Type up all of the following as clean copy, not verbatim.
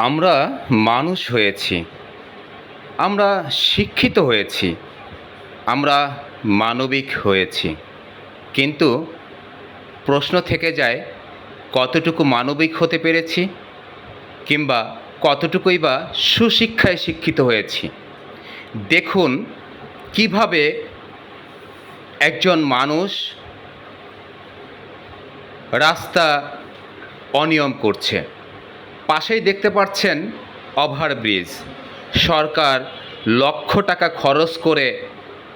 আমরা মানুষ হয়েছি, আমরা শিক্ষিত হয়েছি, আমরা মানবিক হয়েছি, কিন্তু প্রশ্ন থেকে যায় কতটুকু মানবিক হতে পেরেছি, কিংবা কতটুকুই বা সুশিক্ষায় শিক্ষিত হয়েছি। দেখুন কিভাবে একজন মানুষ রাস্তা অনিয়ম করছে। পাশেই দেখতে পাচ্ছেন ওভারব্রিজ। সরকার লক্ষ টাকা খরচ করে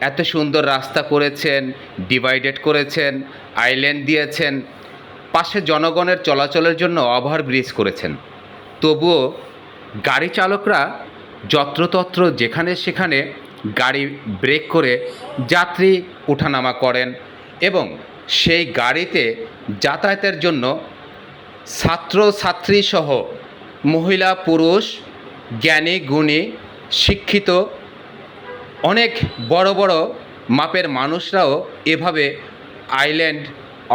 এত সুন্দর রাস্তা করেছেন, ডিভাইডেড করেছেন, আইল্যান্ড দিয়েছেন, পাশে জনগণের চলাচলের জন্য ওভারব্রিজ করেছেন। তবুও গাড়ি চালকরা যত্রতত্র যেখানে সেখানে গাড়ি ব্রেক করে যাত্রী ওঠানামা করেন এবং সেই গাড়িতে যাতায়াতের জন্য ছাত্রছাত্রী সহ মহিলা পুরুষ জ্ঞানী গুণী শিক্ষিত অনেক বড় বড় মাপের মানুষরাও এভাবে আইল্যান্ড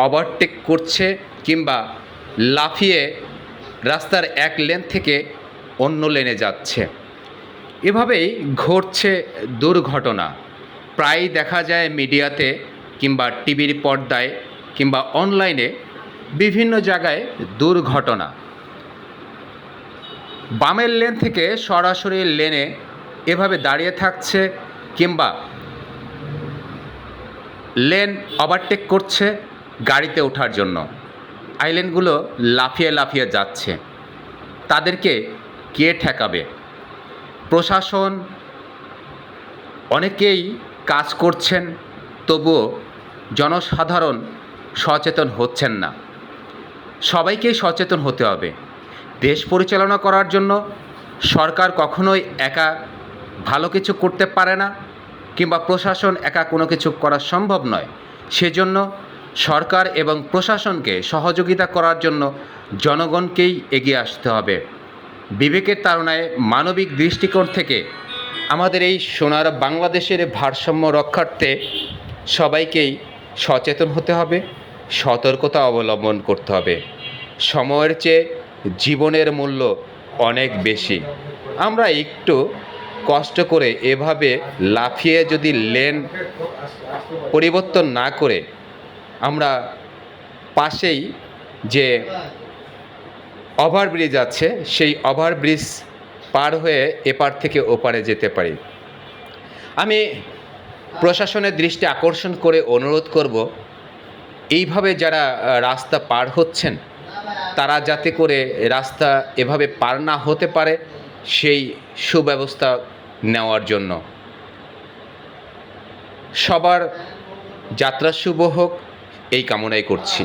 ওভারটেক করছে কিংবা লাফিয়ে রাস্তার এক লেন থেকে অন্য লেনে যাচ্ছে। এভাবেই ঘটছে দুর্ঘটনা। প্রায়ই দেখা যায় মিডিয়াতে কিংবা টিভির পর্দায় কিংবা অনলাইনে বিভিন্ন জায়গায় দুর্ঘটনা। বামের লেন থেকে সরাসরি লেনে এভাবে দাঁড়িয়ে থাকছে কিংবা লেন ওভারটেক করছে গাড়িতে ওঠার জন্য। আইল্যান্ডগুলো লাফিয়ে লাফিয়ে যাচ্ছে। তাদেরকে কে ঠেকাবে? প্রশাসন অনেকেই কাজ করছেন, তবুও জনসাধারণ সচেতন হচ্ছেন না। সবাইকেই সচেতন হতে হবে। দেশ পরিচালনা করার জন্য সরকার কখনোই একা ভালো কিছু করতে পারে না কিংবা প্রশাসন একা কোনো কিছু করা সম্ভব নয়। সেজন্য সরকার এবং প্রশাসনকে সহযোগিতা করার জন্য জনগণকেই এগিয়ে আসতে হবে। বিবেকের তাড়নায় মানবিক দৃষ্টিকোণ থেকে আমাদের এই সোনার বাংলাদেশের ভারসাম্য রক্ষার্থে সবাইকেই সচেতন হতে হবে, সতর্কতা অবলম্বন করতে হবে। সময়ের চেয়ে জীবনের মূল্য অনেক বেশি। আমরা একটু কষ্ট করে এভাবে লাফিয়ে যদি লেন পরিবর্তন না করে আমরা পাশেই যে ওভারব্রিজ আছে সেই ওভারব্রিজ পার হয়ে এপার থেকে ওপারে যেতে পারি। আমি প্রশাসনের দৃষ্টি আকর্ষণ করে অনুরোধ করব, এইভাবে যারা রাস্তা পার হচ্ছেন তারা যাতে করে রাস্তা এভাবে পার না হতে পারে সেই সুব্যবস্থা নেওয়ার জন্য। সবার যাত্রা শুভ হোক এই কামনাই করছি।